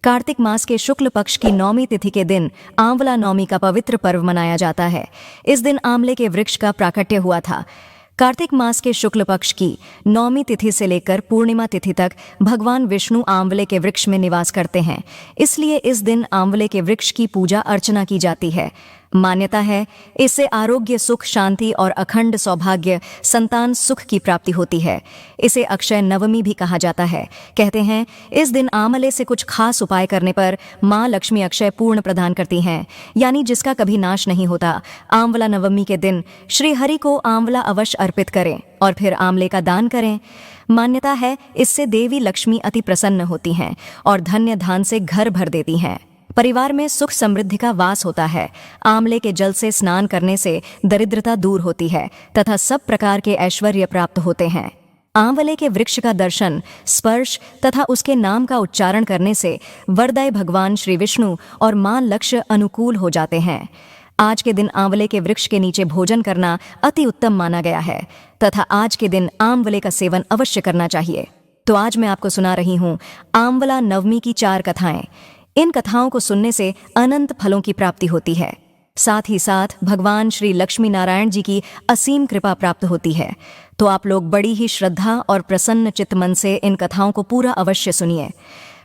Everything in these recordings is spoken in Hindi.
कार्तिक मास के शुक्ल पक्ष की नौमी तिथि के दिन आंवला नौमी का पवित्र पर्व मनाया जाता है। इस दिन आंवले के वृक्ष का प्राकट्य हुआ था। कार्तिक मास के शुक्ल पक्ष की नौमी तिथि से लेकर पूर्णिमा तिथि तक भगवान विष्णु आंवले के वृक्ष में निवास करते हैं, इसलिए इस दिन आंवले के वृक्ष की पूजा अर्चना की जाती है। मान्यता है इससे आरोग्य, सुख, शांति और अखंड सौभाग्य, संतान सुख की प्राप्ति होती है। इसे अक्षय नवमी भी कहा जाता है। कहते हैं इस दिन आंवले से कुछ खास उपाय करने पर माँ लक्ष्मी अक्षय पूर्ण प्रदान करती हैं, यानी जिसका कभी नाश नहीं होता। आंवला नवमी के दिन श्री हरि को आंवला अवश्य अर्पित करें और फिर आंवले का दान करें। मान्यता है इससे देवी लक्ष्मी अति प्रसन्न होती हैं और धन्य धान से घर भर देती हैं। परिवार में सुख समृद्धि का वास होता है। आंवले के जल से स्नान करने से दरिद्रता दूर होती है तथा सब प्रकार के ऐश्वर्य प्राप्त होते हैं। आंवले के वृक्ष का दर्शन, स्पर्श तथा उसके नाम का उच्चारण करने से वरदायी भगवान श्री विष्णु और मां लक्ष्य अनुकूल हो जाते हैं। आज के दिन आंवले के वृक्ष के नीचे भोजन करना अति उत्तम माना गया है तथा आज के दिन आंवले का सेवन अवश्य करना चाहिए। तो आज मैं आपको सुना रही हूँ आंवला नवमी की 4 कथाएं। इन कथाओं को सुनने से अनंत फलों की प्राप्ति होती है। साथ ही साथ भगवान श्री लक्ष्मी नारायण जी की असीम कृपा प्राप्त होती है। तो आप लोग बड़ी ही श्रद्धा और प्रसन्न चित्त मन से इन कथाओं को पूरा अवश्य सुनिए।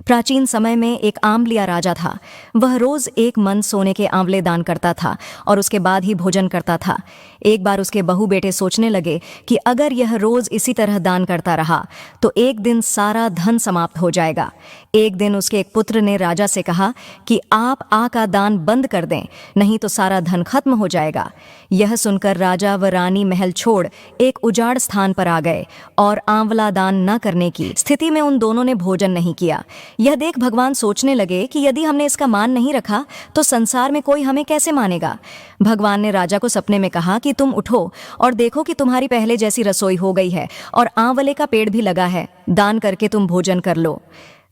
प्राचीन समय में एक आंवलिया राजा था। वह रोज 1 मन सोने के आंवले दान करता था और उसके बाद ही भोजन करता था। एक बार उसके बहू बेटे सोचने लगे कि अगर यह रोज इसी तरह दान करता रहा तो एक दिन सारा धन समाप्त हो जाएगा। एक दिन उसके एक पुत्र ने राजा से कहा कि आप आ का दान बंद कर दें, नहीं तो सारा धन खत्म हो जाएगा। यह सुनकर राजा व रानी महल छोड़ एक उजाड़ स्थान पर आ गए और आंवला दान न करने की स्थिति में उन दोनों ने भोजन नहीं किया। यह देख भगवान सोचने लगे कि यदि हमने इसका मान नहीं रखा तो संसार में कोई हमें कैसे मानेगा। भगवान ने राजा को सपने में कहा कि तुम उठो और देखो कि तुम्हारी पहले जैसी रसोई हो गई है और आंवले का पेड़ भी लगा है, दान करके तुम भोजन कर लो।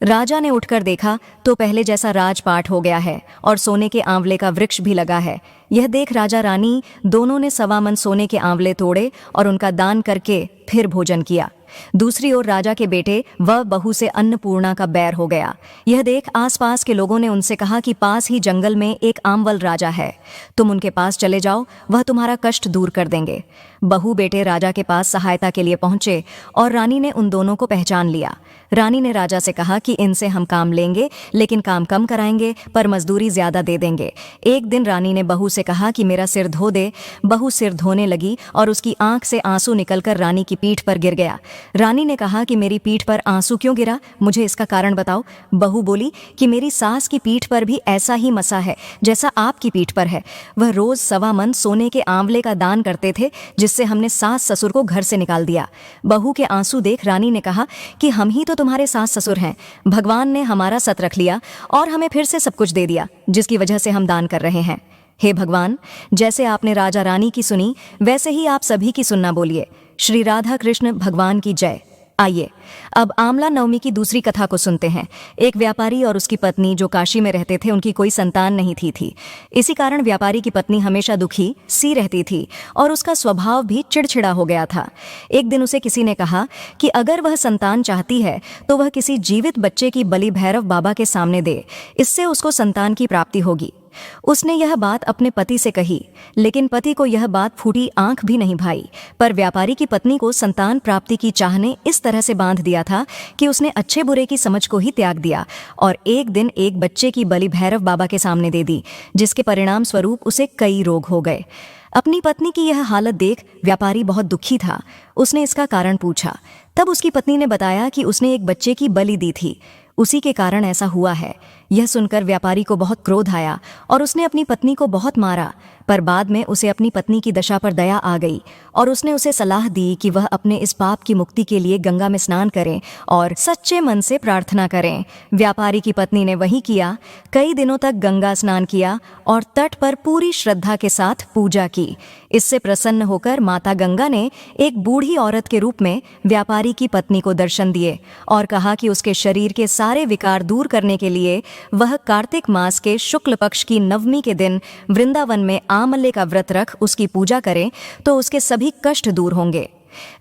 राजा ने उठकर देखा तो पहले जैसा राजपाट हो गया है और सोने के आंवले का वृक्ष भी लगा है। यह देख राजा रानी दोनों ने 1.25 मन सोने के आंवले तोड़े और उनका दान करके फिर भोजन किया। दूसरी ओर राजा के बेटे व बहू से अन्नपूर्णा का बैर हो गया। यह देख आसपास के लोगों ने उनसे कहा कि पास ही जंगल में एक आंवल राजा है, तुम उनके पास चले जाओ, वह तुम्हारा कष्ट दूर कर देंगे। बहू बेटे राजा के पास सहायता के लिए पहुंचे और रानी ने उन दोनों को पहचान लिया। रानी ने राजा से कहा कि इनसे हम काम लेंगे, लेकिन काम कम कराएंगे पर मजदूरी ज्यादा दे देंगे। एक दिन रानी ने बहू से कहा कि मेरा सिर धो दे। बहू सिर धोने लगी और उसकी आंख से आंसू निकलकर रानी की पीठ पर गिर गया। रानी ने कहा कि मेरी पीठ पर आंसू क्यों गिरा, मुझे इसका कारण बताओ। बहू बोली कि मेरी सास की पीठ पर भी ऐसा ही मसा है जैसा आपकी पीठ पर है। वह रोज 1.25 मन सोने के आंवले का दान करते थे, जिससे हमने सास ससुर को घर से निकाल दिया। बहू के आंसू देख रानी ने कहा कि हम ही तो तुम्हारे सास ससुर हैं। भगवान ने हमारा सत रख लिया और हमें फिर से सब कुछ दे दिया, जिसकी वजह से हम दान कर रहे हैं। हे भगवान, जैसे आपने राजा रानी की सुनी वैसे ही आप सभी की सुनना बोलिए। श्री राधा कृष्ण भगवान की जय। आइए अब आंवला नवमी की दूसरी कथा को सुनते हैं। एक व्यापारी और उसकी पत्नी जो काशी में रहते थे, उनकी कोई संतान नहीं थी। इसी कारण व्यापारी की पत्नी हमेशा दुखी सी रहती थी और उसका स्वभाव भी चिड़चिड़ा हो गया था। एक दिन उसे किसी ने कहा कि अगर वह संतान चाहती है तो वह किसी जीवित बच्चे की बलि भैरव बाबा के सामने दे, इससे उसको संतान की प्राप्ति होगी। उसने यह बात अपने पति से कही, लेकिन पति को यह बात फूटी आंख भी नहीं भाई। पर व्यापारी की पत्नी को संतान प्राप्ति की चाह ने इस तरह से बांध दिया था कि उसने अच्छे बुरे की समझ को ही त्याग दिया और एक दिन एक बच्चे की बलि भैरव बाबा के सामने दे दी, जिसके परिणाम स्वरूप उसे कई रोग हो गए। अपनी पत्नी की यह हालत देख व्यापारी बहुत दुखी था। उसने इसका कारण पूछा। तब उसकी पत्नी ने बताया कि उसने एक बच्चे की बलि दी थी, उसी के कारण ऐसा हुआ है। यह सुनकर व्यापारी को बहुत क्रोध आया और उसने अपनी पत्नी को बहुत मारा। पर बाद में उसे अपनी पत्नी की दशा पर दया आ गई और उसने उसे सलाह दी कि वह अपने इस पाप की मुक्ति के लिए गंगा में स्नान करें और सच्चे मन से प्रार्थना करें। व्यापारी की पत्नी ने वही किया। कई दिनों तक गंगा स्नान किया और तट पर पूरी श्रद्धा के साथ पूजा की। इससे प्रसन्न होकर माता गंगा ने एक बूढ़ी औरत के रूप में व्यापारी की पत्नी को दर्शन दिए और कहा कि उसके शरीर के सारे विकार दूर करने के लिए वह कार्तिक मास के शुक्ल पक्ष की नवमी के दिन वृंदावन में आंवले का व्रत रख उसकी पूजा करें तो उसके सभी कष्ट दूर होंगे।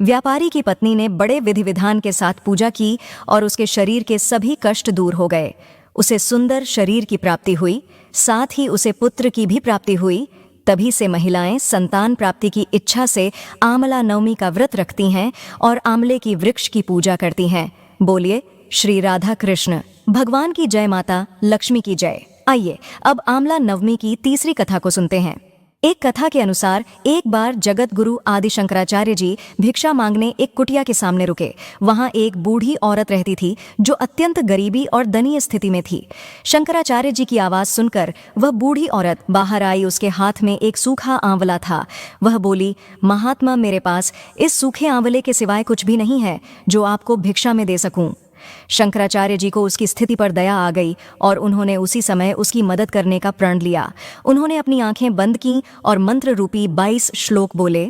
व्यापारी की पत्नी ने बड़े विधि विधान के साथ पूजा की और उसके शरीर के सभी कष्ट दूर हो गए। उसे सुंदर शरीर की प्राप्ति हुई, साथ ही उसे पुत्र की भी प्राप्ति हुई। तभी से महिलाएं संतान प्राप्ति की इच्छा से आंवला नवमी का व्रत रखती हैं और आंवले की वृक्ष की पूजा करती हैं। बोलिए श्री राधा कृष्ण भगवान की जय, माता लक्ष्मी की जय। आइए अब आंवला नवमी की तीसरी कथा को सुनते हैं। एक कथा के अनुसार एक बार जगत गुरु आदि शंकराचार्य जी भिक्षा मांगने एक कुटिया के सामने रुके। वहां एक बूढ़ी औरत रहती थी जो अत्यंत गरीबी और दयनीय स्थिति में थी। शंकराचार्य जी की आवाज सुनकर वह बूढ़ी औरत बाहर आई। उसके हाथ में एक सूखा आंवला था। वह बोली, महात्मा, मेरे पास इस सूखे आंवले के सिवाय कुछ भी नहीं है जो आपको भिक्षा में दे सकूं। शंकराचार्य जी को उसकी स्थिति पर दया आ गई और उन्होंने उसी समय उसकी मदद करने का प्रण लिया। उन्होंने अपनी आंखें बंद की और मंत्र रूपी 22 श्लोक बोले।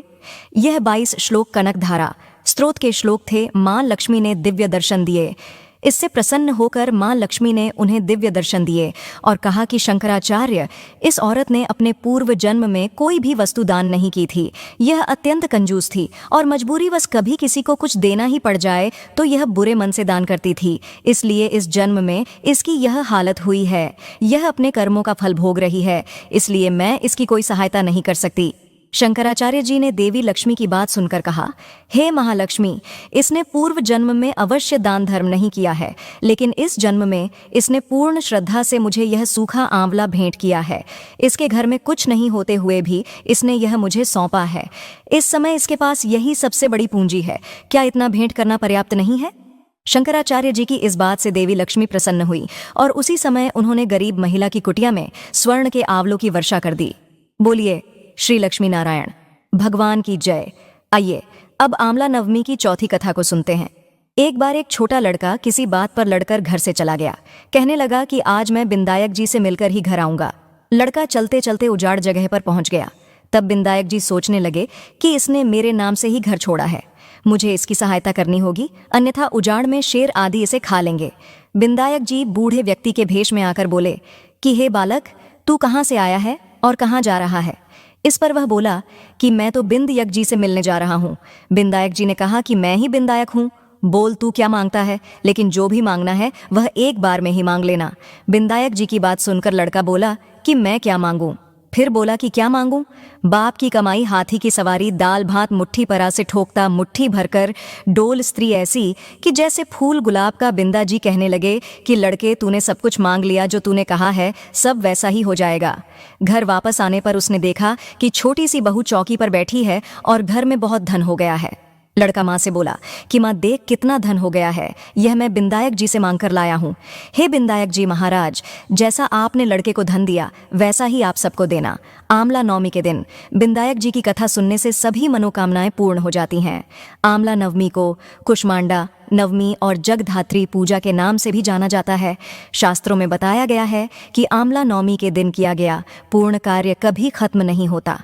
यह 22 श्लोक कनकधारा स्त्रोत के श्लोक थे। मां लक्ष्मी ने दिव्य दर्शन दिए। इससे प्रसन्न होकर मां लक्ष्मी ने उन्हें दिव्य दर्शन दिए और कहा कि शंकराचार्य, इस औरत ने अपने पूर्व जन्म में कोई भी वस्तु दान नहीं की थी। यह अत्यंत कंजूस थी और मजबूरीवश कभी किसी को कुछ देना ही पड़ जाए तो यह बुरे मन से दान करती थी। इसलिए इस जन्म में इसकी यह हालत हुई है। यह अपने कर्मों का फल भोग रही है, इसलिए मैं इसकी कोई सहायता नहीं कर सकती। शंकराचार्य जी ने देवी लक्ष्मी की बात सुनकर कहा, हे महालक्ष्मी, इसने पूर्व जन्म में अवश्य दान धर्म नहीं किया है, लेकिन इस जन्म में इसने पूर्ण श्रद्धा से मुझे यह सूखा आंवला भेंट किया है। इसके घर में कुछ नहीं होते हुए भी इसने यह मुझे सौंपा है। इस समय इसके पास यही सबसे बड़ी पूंजी है। क्या इतना भेंट करना पर्याप्त नहीं है? शंकराचार्य जी की इस बात से देवी लक्ष्मी प्रसन्न हुई और उसी समय उन्होंने गरीब महिला की कुटिया में स्वर्ण के आंवलों की वर्षा कर दी। बोलिए श्री लक्ष्मी नारायण भगवान की जय। आइए अब आंवला नवमी की चौथी कथा को सुनते हैं। एक बार एक छोटा लड़का किसी बात पर लड़कर घर से चला गया। कहने लगा कि आज मैं बिंदायक जी से मिलकर ही घर आऊंगा। लड़का चलते चलते उजाड़ जगह पर पहुंच गया। तब बिंदायक जी सोचने लगे कि इसने मेरे नाम से ही घर छोड़ा है, मुझे इसकी सहायता करनी होगी, अन्यथा उजाड़ में शेर आदि इसे खा लेंगे। बिंदायक जी बूढ़े व्यक्ति के भेष में आकर बोले कि हे बालक, तू कहाँ से आया है और कहाँ जा रहा है? इस पर वह बोला कि मैं तो बिंदयक जी से मिलने जा रहा हूँ। बिंदायक जी ने कहा कि मैं ही बिंदायक हूँ, बोल तू क्या मांगता है, लेकिन जो भी मांगना है वह एक बार में ही मांग लेना। बिंदायक जी की बात सुनकर लड़का बोला कि मैं क्या मांगूं? फिर बोला कि क्या मांगूं? बाप की कमाई हाथी की सवारी, दाल भात मुट्ठी परा से ठोकता मुट्ठी भरकर, डोल स्त्री ऐसी कि जैसे फूल गुलाब का। बिंदा जी कहने लगे कि लड़के, तूने सब कुछ मांग लिया, जो तूने कहा है सब वैसा ही हो जाएगा। घर वापस आने पर उसने देखा कि छोटी सी बहू चौकी पर बैठी है और घर में बहुत धन हो गया है। लड़का माँ से बोला कि माँ देख कितना धन हो गया है, यह मैं बिंदायक जी से मांगकर लाया हूँ। हे बिंदायक जी महाराज, जैसा आपने लड़के को धन दिया वैसा ही आप सबको देना। आंवला नवमी के दिन बिंदायक जी की कथा सुनने से सभी मनोकामनाएं पूर्ण हो जाती हैं। आंवला नवमी को कुष्मांडा नवमी और जगधात्री पूजा के नाम से भी जाना जाता है। शास्त्रों में बताया गया है कि आंवला नवमी के दिन किया गया पूर्ण कार्य कभी खत्म नहीं होता।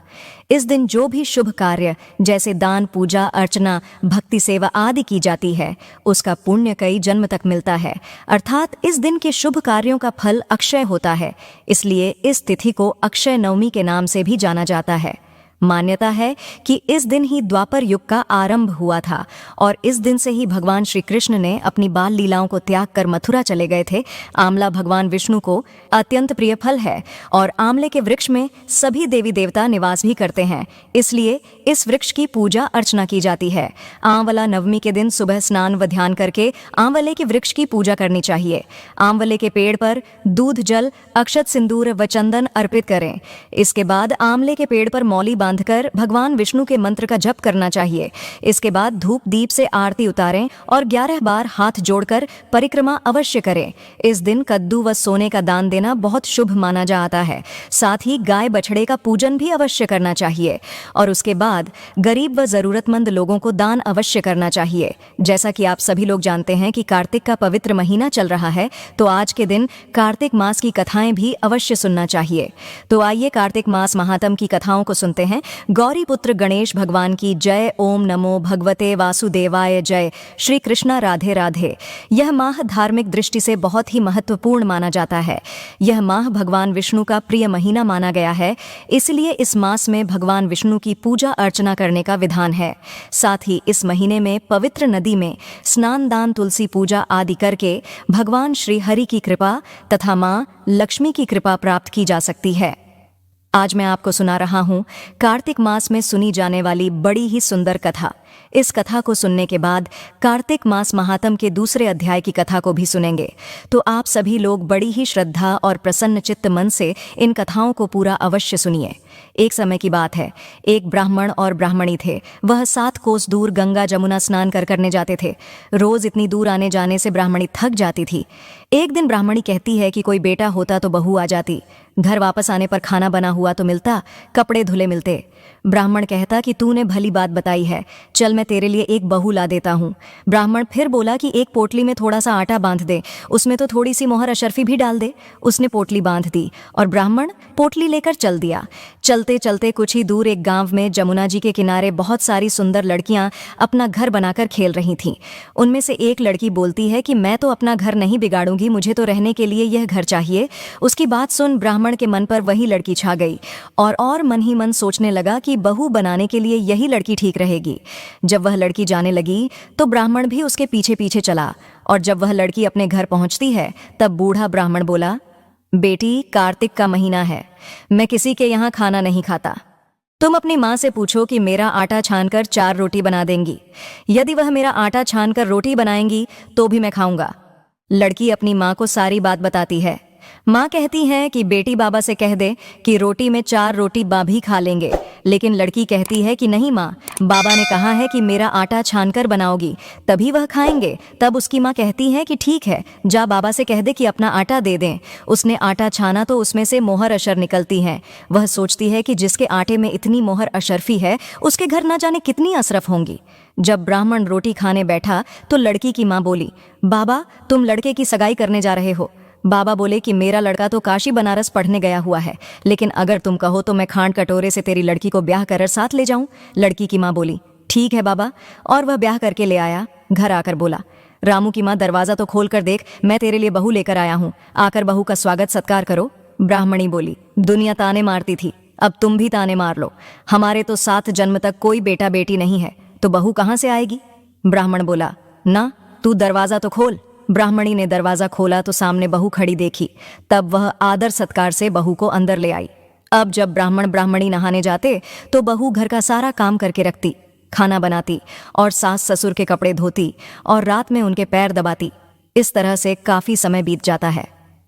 इस दिन जो भी शुभ कार्य जैसे दान, पूजा, अर्चना, भक्ति सेवा आदि की जाती है, उसका पुण्य कई जन्म तक मिलता है। अर्थात इस दिन के शुभ कार्यों का फल अक्षय होता है। इसलिए इस तिथि को अक्षय नवमी के नाम से भी जाना जाता है। मान्यता है कि इस दिन ही द्वापर युग का आरंभ हुआ था और इस दिन से ही भगवान श्री कृष्ण ने अपनी बाल लीलाओं को त्याग कर मथुरा चले गए थे। आंवला भगवान विष्णु को अत्यंत प्रिय फल है और आंवले के वृक्ष में सभी देवी देवता निवास भी करते हैं, इसलिए इस वृक्ष की पूजा अर्चना की जाती है। आंवला नवमी के दिन सुबह स्नान व ध्यान करके आंवले के वृक्ष की पूजा करनी चाहिए। आंवले के पेड़ पर दूध, जल, अक्षत, सिंदूर व चंदन अर्पित करें। इसके बाद आंवले के पेड़ पर मौली बांधकर भगवान विष्णु के मंत्र का जप करना चाहिए। इसके बाद धूप दीप से आरती उतारें और 11 बार हाथ जोड़कर परिक्रमा अवश्य करें। इस दिन कद्दू व सोने का दान देना बहुत शुभ माना जाता है। साथ ही गाय बछड़े का पूजन भी अवश्य करना चाहिए और उसके बाद गरीब व जरूरतमंद लोगों को दान अवश्य करना चाहिए। जैसा कि आप सभी लोग जानते हैं कि कार्तिक का पवित्र महीना चल रहा है, तो आज के दिन कार्तिक मास की कथाएं भी अवश्य सुनना चाहिए। तो आइए कार्तिक मास महात्म की कथाओं को सुनते हैं। हैं, गौरी पुत्र गणेश भगवान की जय, ओम नमो भगवते वासुदेवाय जय, श्री कृष्णा राधे राधे। यह माह धार्मिक दृष्टि से बहुत ही महत्वपूर्ण माना जाता है। यह माह भगवान विष्णु का प्रिय महीना माना गया है, इसलिए इस मास में भगवान विष्णु की पूजा अर्चना करने का विधान है। साथ ही इस महीने में पवित्र नदी में स्नान, दान, तुलसी पूजा आदि करके भगवान श्री हरि की कृपा तथा मां लक्ष्मी की कृपा प्राप्त की जा सकती है। आज मैं आपको सुना रहा हूं कार्तिक मास में सुनी जाने वाली बड़ी ही सुंदर कथा। इस कथा को सुनने के बाद कार्तिक मास महात्म के दूसरे अध्याय की कथा को भी सुनेंगे, तो आप सभी लोग बड़ी ही श्रद्धा और प्रसन्न चित्त मन से इन कथाओं को पूरा अवश्य सुनिए। एक समय की बात है, एक ब्राह्मण और ब्राह्मणी थे। वह 7 कोस दूर गंगा जमुना स्नान करने जाते थे। रोज इतनी दूर आने जाने से ब्राह्मणी थक जाती थी। एक दिन ब्राह्मणी कहती है कि कोई बेटा होता तो बहू आ जाती, घर वापस आने पर खाना बना हुआ तो मिलता, कपड़े धुले मिलते। ब्राह्मण कहता कि तूने भली बात बताई है, चल मैं तेरे लिए एक बहू ला देता हूँ। ब्राह्मण फिर बोला कि एक पोटली में थोड़ा सा आटा बांध दे, उसमें तो थोड़ी सी मोहर अशर्फी भी डाल दे। उसने पोटली बांध दी और ब्राह्मण पोटली लेकर चल दिया। चलते चलते कुछ ही दूर एक गांव में जमुना जी के किनारे बहुत सारी सुंदर लड़कियां अपना घर बनाकर खेल रही थीं। उनमें से एक लड़की बोलती है कि मैं तो अपना घर नहीं बिगाड़ूंगी, मुझे तो रहने के लिए यह घर चाहिए। उसकी बात सुन ब्राह्मण के मन पर वही लड़की छा गई और मन ही मन सोचने लगा कि बहू बनाने के लिए यही लड़की ठीक रहेगी। जब वह लड़की जाने लगी तो ब्राह्मण भी उसके पीछे पीछे चला, और जब वह लड़की अपने घर पहुंचती है तब बूढ़ा ब्राह्मण बोला, बेटी, कार्तिक का महीना है, मैं किसी के यहाँ खाना नहीं खाता। तुम अपनी माँ से पूछो कि मेरा आटा छानकर 4 रोटी बना देंगी। यदि वह मेरा आटा छानकर रोटी बनाएंगी तो भी मैं खाऊंगा। लड़की अपनी माँ को सारी बात बताती है। माँ कहती है कि बेटी बाबा से कह दे कि रोटी में 4 रोटी बा भी खा लेंगे। लेकिन लड़की कहती है कि नहीं माँ, बाबा ने कहा है कि मेरा आटा छानकर बनाओगी तभी वह खाएंगे। तब उसकी माँ कहती है कि ठीक है, जा बाबा से कह दे कि अपना आटा दे दें। उसने आटा छाना तो उसमें से मोहर अशर निकलती है। वह सोचती है कि जिसके आटे में इतनी मोहर अशरफी है उसके घर न जाने कितनी असरफ होंगी। जब ब्राह्मण रोटी खाने बैठा तो लड़की की माँ बोली, बाबा तुम लड़के की सगाई करने जा रहे हो। बाबा बोले कि मेरा लड़का तो काशी बनारस पढ़ने गया हुआ है, लेकिन अगर तुम कहो तो मैं खांड कटोरे से तेरी लड़की को ब्याह कर साथ ले जाऊं। लड़की की माँ बोली, ठीक है बाबा, और वह ब्याह करके ले आया। घर आकर बोला, रामू की माँ दरवाजा तो खोल कर देख, मैं तेरे लिए बहू लेकर आया हूँ, आकर बहू का स्वागत सत्कार करो। ब्राह्मणी बोली, दुनिया ताने मारती थी, अब तुम भी ताने मार लो। हमारे तो 7 जन्म तक कोई बेटा बेटी नहीं है, तो बहू कहाँ से आएगी। ब्राह्मण बोला, ना, तू दरवाजा तो खोल। ब्राह्मणी ने दरवाजा खोला तो सामने बहू खड़ी देखी। तब वह आदर सत्कार से बहू को अंदर ले आई। अब जब ब्राह्मण ब्राह्मणी नहाने जाते तो बहू घर का सारा काम करके रखती, खाना बनाती और सास ससुर के कपड़े धोती और रात में उनके पैर दबाती। इस तरह से काफी समय बीत जाता है।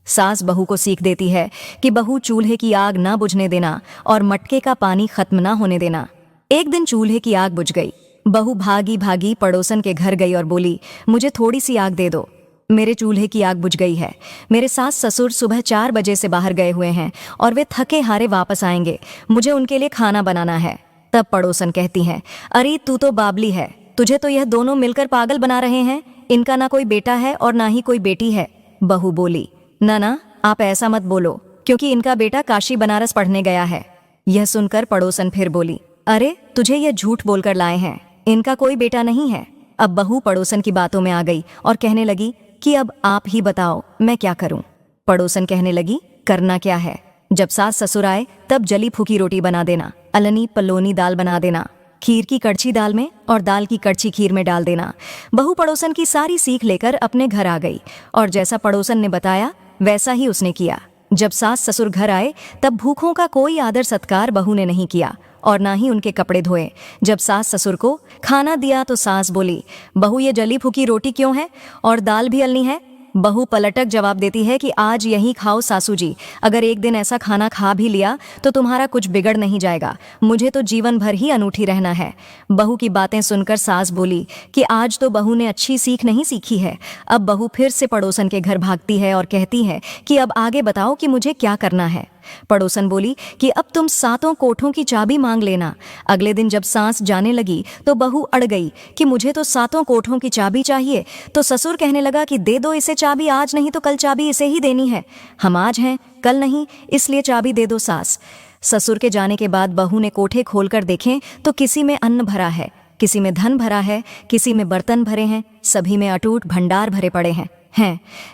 सास बहू को सीख देती है कि बहू चूल्हे की आग ना बुझने देना और मटके का पानी खत्म ना होने देना। एक दिन चूल्हे की आग बुझ गई। बहू भागी भागी पड़ोसन के घर गई और बोली, मुझे थोड़ी सी आग दे दो, मेरे चूल्हे की आग बुझ गई है। मेरे सास ससुर सुबह 4 बजे से बाहर गए हुए हैं और वे थके हारे वापस आएंगे, मुझे उनके लिए खाना बनाना है। तब पड़ोसन कहती हैं, अरे तू तो बाबली है, तुझे तो यह दोनों मिलकर पागल बना रहे हैं। इनका ना कोई बेटा है और ना ही कोई बेटी है। बहू बोली, ना, आप ऐसा मत बोलो, क्योंकि इनका बेटा काशी बनारस पढ़ने गया है। यह सुनकर पड़ोसन फिर बोली, अरे तुझे यह झूठ बोलकर लाए हैं, इनका कोई बेटा नहीं है। अब बहू पड़ोसन की बातों में आ गई और कहने लगी कि अब आप ही बताओ मैं क्या करूं। पड़ोसन कहने लगी, करना क्या है, जब सास ससुर आए तब जली फूकी रोटी बना देना, अलनी पलोनी दाल बना देना, खीर की कड़छी दाल में और दाल की कड़छी खीर में डाल देना। बहू पड़ोसन की सारी सीख लेकर अपने घर आ गई और जैसा पड़ोसन ने बताया वैसा ही उसने किया। जब सास ससुर घर आए तब भूखों का कोई आदर सत्कार बहू ने नहीं किया और ना ही उनके कपड़े धोए। जब सास ससुर को खाना दिया तो सास बोली, बहू ये जली फूकी रोटी क्यों है और दाल भी अलनी है। बहू पलटक जवाब देती है कि आज यही खाओ सासू जी, अगर एक दिन ऐसा खाना खा भी लिया तो तुम्हारा कुछ बिगड़ नहीं जाएगा, मुझे तो जीवन भर ही अनूठी रहना है। बहू की बातें सुनकर सास बोली कि आज तो बहू ने अच्छी सीख नहीं सीखी है। अब बहू फिर से पड़ोसन के घर भागती है और कहती है कि अब आगे बताओ कि मुझे क्या करना है। पड़ोसन बोली कि अब तुम 7 कोठों की चाबी मांग लेना। अगले दिन जब सास जाने लगी तो बहू अड़ गई कि मुझे तो 7 कोठों की चाबी चाहिए। तो ससुर कहने लगा कि दे दो इसे चाबी, आज नहीं तो कल चाबी इसे ही देनी है। हम आज हैं कल नहीं, इसलिए चाबी दे दो सास। ससुर के जाने के बाद बहू ने कोठे खोलकर देखें तो किसी में अन्न भरा है, किसी में धन भरा है, किसी में बर्तन भरे हैं, सभी में अटूट भंडार भरे पड़े हैं।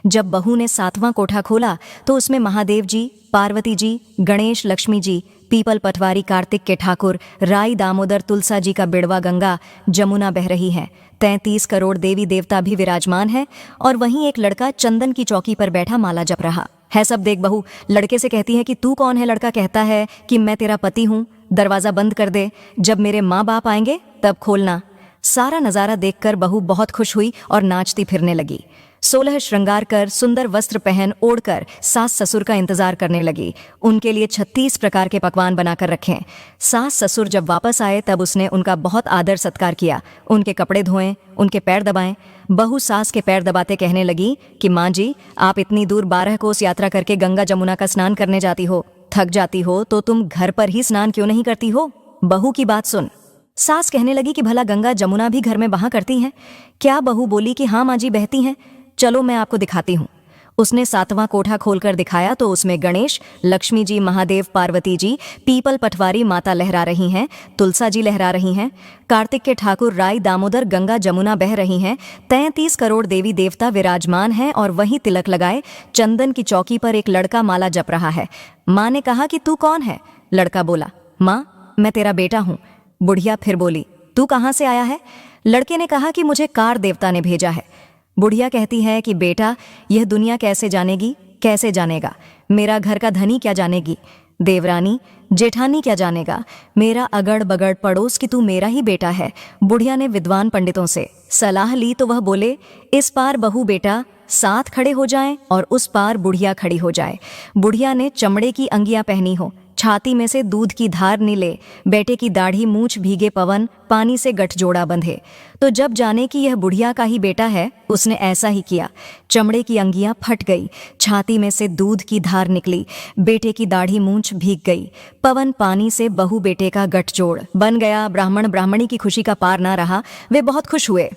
जब बहू ने 7वां कोठा खोला तो उसमें महादेव जी, पार्वती जी, गणेश, लक्ष्मी जी, पीपल पटवारी कार्तिक के ठाकुर, राई दामोदर तुलसा जी का बिड़वा गंगा जमुना बह रही है, 33 करोड़ देवी देवता भी विराजमान है और वहीं एक लड़का चंदन की चौकी पर बैठा माला जप रहा है। सब देख बहू लड़के से कहती है कि तू कौन है। लड़का कहता है कि मैं तेरा पति हूं, दरवाजा बंद कर दे, जब मेरे माँ बाप आएंगे तब खोलना। सारा नजारा देखकर बहू बहुत खुश हुई और नाचती फिरने लगी। 16 श्रृंगार कर, सुंदर वस्त्र पहन ओढ़कर सास ससुर का इंतजार करने लगी। उनके लिए 36 प्रकार के पकवान बनाकर रखे। सास ससुर जब वापस आए तब उसने उनका बहुत आदर सत्कार किया, उनके कपड़े धोए, उनके पैर दबाएं। बहू सास के पैर दबाते कहने लगी कि माँ जी, आप इतनी दूर 12 कोस यात्रा करके गंगा जमुना का स्नान करने जाती हो, थक जाती हो तो तुम घर पर ही स्नान क्यों नहीं करती हो? बहू की बात सुन। सास कहने लगी कि भला गंगा जमुना भी घर में बहा करती हैं क्या? बहू बोली कि हाँ माँ जी, बहती हैं, चलो मैं आपको दिखाती हूँ। उसने 7वां कोठा खोलकर दिखाया तो उसमें गणेश, लक्ष्मी जी, महादेव, पार्वती जी, पीपल पटवारी माता लहरा रही हैं, तुलसा जी लहरा रही हैं, कार्तिक के ठाकुर, राई दामोदर, गंगा जमुना बह रही हैं, 33 करोड़ देवी देवता विराजमान हैं और वहीं तिलक लगाए चंदन की चौकी पर एक लड़का माला जप रहा है। माँ ने कहा कि तू कौन है? लड़का बोला, माँ मैं तेरा बेटा हूँ। बुढ़िया फिर बोली, तू कहाँ से आया है? लड़के ने कहा कि मुझे कार देवता ने भेजा है। बुढ़िया कहती है कि बेटा, यह दुनिया कैसे जानेगी, कैसे जानेगा? मेरा घर का धनी क्या जानेगी? देवरानी जेठानी क्या जानेगा? मेरा अगड़ बगड़ पड़ोस कि तू मेरा ही बेटा है। बुढ़िया ने विद्वान पंडितों से सलाह ली तो वह बोले, इस पार बहू बेटा साथ खड़े हो जाएं और उस पार बुढ़िया खड़ी हो जाए। बुढ़िया ने चमड़े की अंगियां पहनी हो, छाती में से दूध की धार निले, बेटे की दाढ़ी मूछ भीगे पवन, पानी से गठजोड़ा बंधे। तो जब जाने कि यह बुढ़िया का ही बेटा है, उसने ऐसा ही किया। चमड़े की अंगियां फट गई, छाती में से दूध की धार निकली, बेटे की दाढ़ी मूछ भीग गई, पवन पानी से बहू बेटे का गठजोड़ बन गया। ब्राह्मण ब्राह्मणी की खुशी का पार ना रहा, वे बहुत खुश हुए।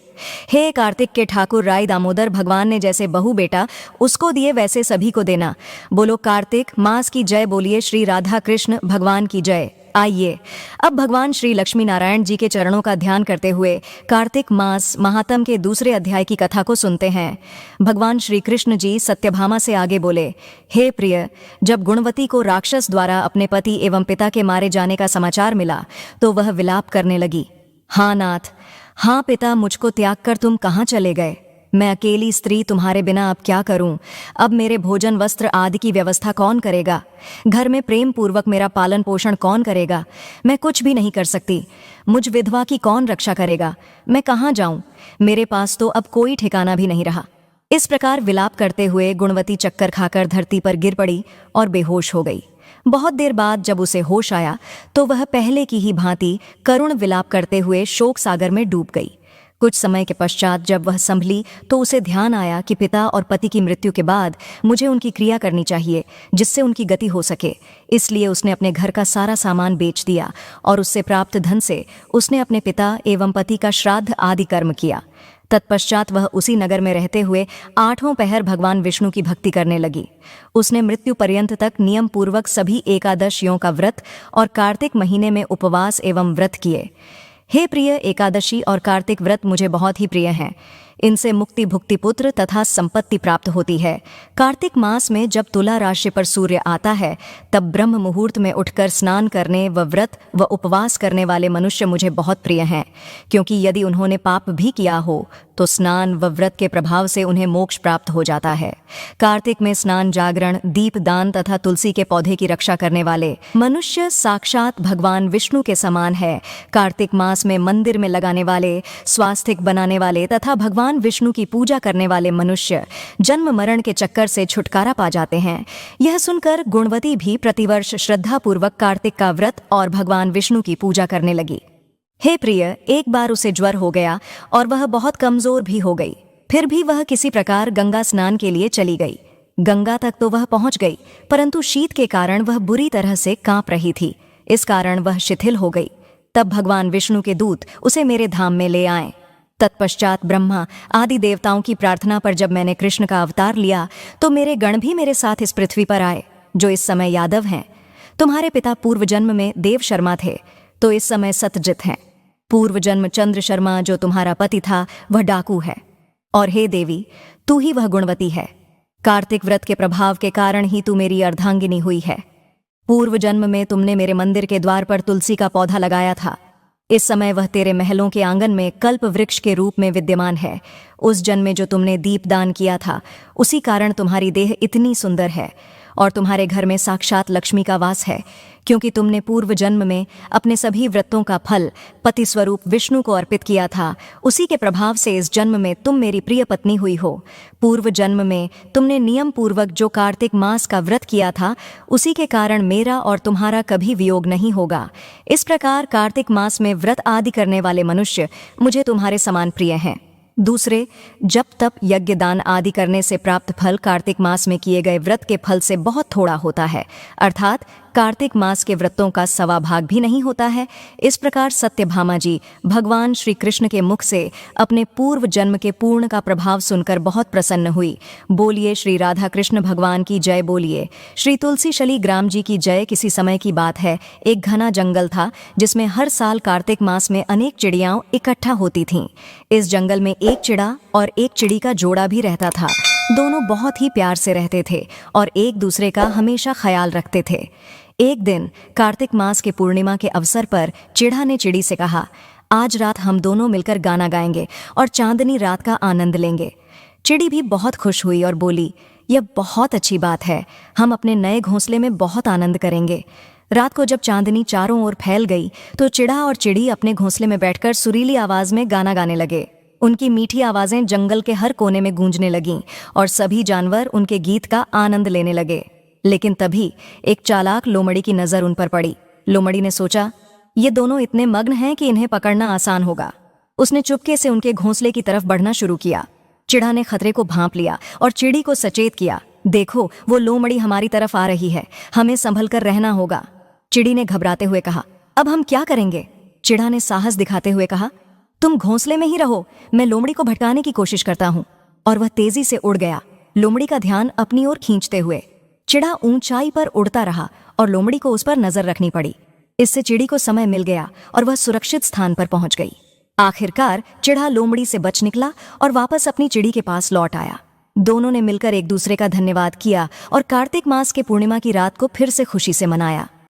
हे कार्तिक के ठाकुर, राई दामोदर, भगवान ने जैसे बहू बेटा उसको दिए वैसे सभी को देना। बोलो कार्तिक मास की जय, बोलिए श्री राधा कृष्ण भगवान की जय। आइए अब भगवान श्री लक्ष्मी नारायण जी के चरणों का ध्यान करते हुए कार्तिक मास महात्म के दूसरे अध्याय की कथा को सुनते हैं। भगवान श्री कृष्ण जी सत्यभामा से आगे बोले, हे प्रिय, जब गुणवती को राक्षस द्वारा अपने पति एवं पिता के मारे जाने का समाचार मिला तो वह विलाप करने लगी। हाँ नाथ, हाँ पिता, मुझको त्याग कर तुम कहाँ चले गए? मैं अकेली स्त्री तुम्हारे बिना अब क्या करूं? अब मेरे भोजन वस्त्र आदि की व्यवस्था कौन करेगा? घर में प्रेम पूर्वक मेरा पालन पोषण कौन करेगा? मैं कुछ भी नहीं कर सकती। मुझ विधवा की कौन रक्षा करेगा? मैं कहाँ जाऊं? मेरे पास तो अब कोई ठिकाना भी नहीं रहा। इस प्रकार विलाप करते हुए गुणवती चक्कर खाकर धरती पर गिर पड़ी और बेहोश हो गई। बहुत देर बाद जब उसे होश आया तो वह पहले की ही भांति करुण विलाप करते हुए शोक सागर में डूब गई। कुछ समय के पश्चात जब वह संभली तो उसे ध्यान आया कि पिता और पति की मृत्यु के बाद मुझे उनकी क्रिया करनी चाहिए जिससे उनकी गति हो सके। इसलिए उसने अपने घर का सारा सामान बेच दिया और उससे प्राप्त धन से उसने अपने पिता एवं पति का श्राद्ध आदि कर्म किया। तत्पश्चात वह उसी नगर में रहते हुए 8वां पहर भगवान विष्णु की भक्ति करने लगी। उसने मृत्यु पर्यंत तक नियम पूर्वक सभी एकादशियों का व्रत और कार्तिक महीने में उपवास एवं व्रत किए। हे प्रिय, एकादशी और कार्तिक व्रत मुझे बहुत ही प्रिय हैं। इनसे मुक्ति, भुक्ति, पुत्र तथा संपत्ति प्राप्त होती है। कार्तिक मास में जब तुला राशि पर सूर्य आता है तब ब्रह्म मुहूर्त में उठकर स्नान करने व व्रत व उपवास करने वाले मनुष्य मुझे बहुत प्रिय हैं, क्योंकि यदि उन्होंने पाप भी किया हो तो स्नान व व्रत के प्रभाव से उन्हें मोक्ष प्राप्त हो जाता है। कार्तिक में स्नान, जागरण, दीप दान तथा तुलसी के पौधे की रक्षा करने वाले मनुष्य साक्षात भगवान विष्णु के समान है। कार्तिक मास में मंदिर में लगाने वाले, स्वास्तिक बनाने वाले तथा भगवान विष्णु की पूजा करने वाले मनुष्य जन्म मरण के चक्कर से छुटकारा पा जाते हैं। यह सुनकर गुणवती भी प्रतिवर्ष श्रद्धापूर्वक कार्तिक का व्रत और भगवान विष्णु की पूजा करने लगी। हे प्रिय, एक बार उसे ज्वर हो गया और वह बहुत कमजोर भी हो गई। फिर भी वह किसी प्रकार गंगा स्नान के लिए चली गई। गंगा तक तो वह पहुंच गई, परंतु शीत के कारण वह बुरी तरह से कांप रही थी। इस कारण वह शिथिल हो गई। तब भगवान विष्णु के दूत उसे मेरे धाम में ले आए। तत्पश्चात ब्रह्मा आदि देवताओं की प्रार्थना पर जब मैंने कृष्ण का अवतार लिया तो मेरे गण भी मेरे साथ इस पृथ्वी पर आए, जो इस समय यादव हैं। तुम्हारे पिता पूर्व जन्म में देव शर्मा थे, तो इस समय सत्यजित हैं। पूर्व जन्म चंद्र शर्मा जो तुम्हारा पति था वह डाकू है। और हे देवी, तू ही वह गुणवती है। कार्तिक व्रत के प्रभाव के कारण ही तू मेरी अर्धांगिनी हुई है। पूर्व जन्म में तुमने मेरे मंदिर के द्वार पर तुलसी का पौधा लगाया था। इस समय वह तेरे महलों के आंगन में कल्प वृक्ष के रूप में विद्यमान है। उस जन्म में जो तुमने दीपदान किया था, उसी कारण तुम्हारी देह इतनी सुंदर है और तुम्हारे घर में साक्षात लक्ष्मी का वास है, क्योंकि तुमने पूर्व जन्म में अपने सभी व्रतों का फल पति स्वरूप विष्णु को अर्पित किया था। उसी के प्रभाव से इस जन्म में तुम मेरी प्रिय पत्नी हुई हो। पूर्व जन्म में तुमने नियम पूर्वक जो कार्तिक मास का व्रत किया था, उसी के कारण मेरा और तुम्हारा कभी वियोग नहीं होगा। इस प्रकार कार्तिक मास में व्रत आदि करने वाले मनुष्य मुझे तुम्हारे समान प्रिय हैं। दूसरे, जप तप यज्ञ दान आदि करने से प्राप्त फल कार्तिक मास में किए गए व्रत के फल से बहुत थोड़ा होता है, अर्थात कार्तिक मास के व्रतों का 1.25 भाग भी नहीं होता है। इस प्रकार सत्यभामा जी भगवान श्री कृष्ण के मुख से अपने पूर्व जन्म के पूर्ण का प्रभाव सुनकर बहुत प्रसन्न हुई। बोलिए श्री राधा कृष्ण भगवान की जय। बोलिए श्री तुलसी शली ग्राम जी की जय। किसी समय की बात है, एक घना जंगल था जिसमें हर साल कार्तिक मास में अनेक चिड़ियां इकट्ठा होती थीं। इस जंगल में एक चिड़ा और एक चिड़ी का जोड़ा भी रहता था। दोनों बहुत ही प्यार से रहते थे और एक दूसरे का हमेशा ख्याल रखते थे। एक दिन कार्तिक मास के पूर्णिमा के अवसर पर चिड़ा ने चिड़ी से कहा, आज रात हम दोनों मिलकर गाना गाएंगे और चांदनी रात का आनंद लेंगे। चिड़ी भी बहुत खुश हुई और बोली, यह बहुत अच्छी बात है, हम अपने नए घोंसले में बहुत आनंद करेंगे। रात को जब चांदनी चारों ओर फैल गई तो चिड़ा और चिड़ी अपने घोंसले में बैठकर सुरीली आवाज में गाना गाने लगे। उनकी मीठी आवाजें जंगल के हर कोने में गूंजने लगीं और सभी जानवर उनके गीत का आनंद लेने लगे। लेकिन तभी एक चालाक लोमड़ी की नजर उन पर पड़ी। लोमड़ी ने सोचा, ये दोनों इतने मग्न हैं कि इन्हें पकड़ना आसान होगा। उसने चुपके से उनके घोंसले की तरफ बढ़ना शुरू किया। चिड़ा ने खतरे को भांप लिया और चिड़ी को सचेत किया, देखो वो लोमड़ी हमारी तरफ आ रही है, हमें संभल कर रहना होगा। चिड़ी ने घबराते हुए कहा, अब हम क्या करेंगे? चिड़ा ने साहस दिखाते हुए कहा, तुम घोंसले में ही रहो, मैं लोमड़ी को भटकाने की कोशिश करता हूं। और वह तेजी से उड़ गया, लोमड़ी का ध्यान अपनी ओर खींचते हुए। चिड़ा ऊंचाई पर उड़ता रहा और लोमड़ी को उस पर नजर रखनी पड़ी। इससे चिड़ी को समय मिल गया और वह सुरक्षित स्थान पर पहुंच गई। आखिरकार चिड़ा लोमड़ी से बच निकला और वापस अपनी चिड़ी के पास लौट आया। दोनों ने मिलकर एक दूसरे का धन्यवाद किया और कार्तिक मास के पूर्णिमा की रात को फिर से खुशी से मनाया।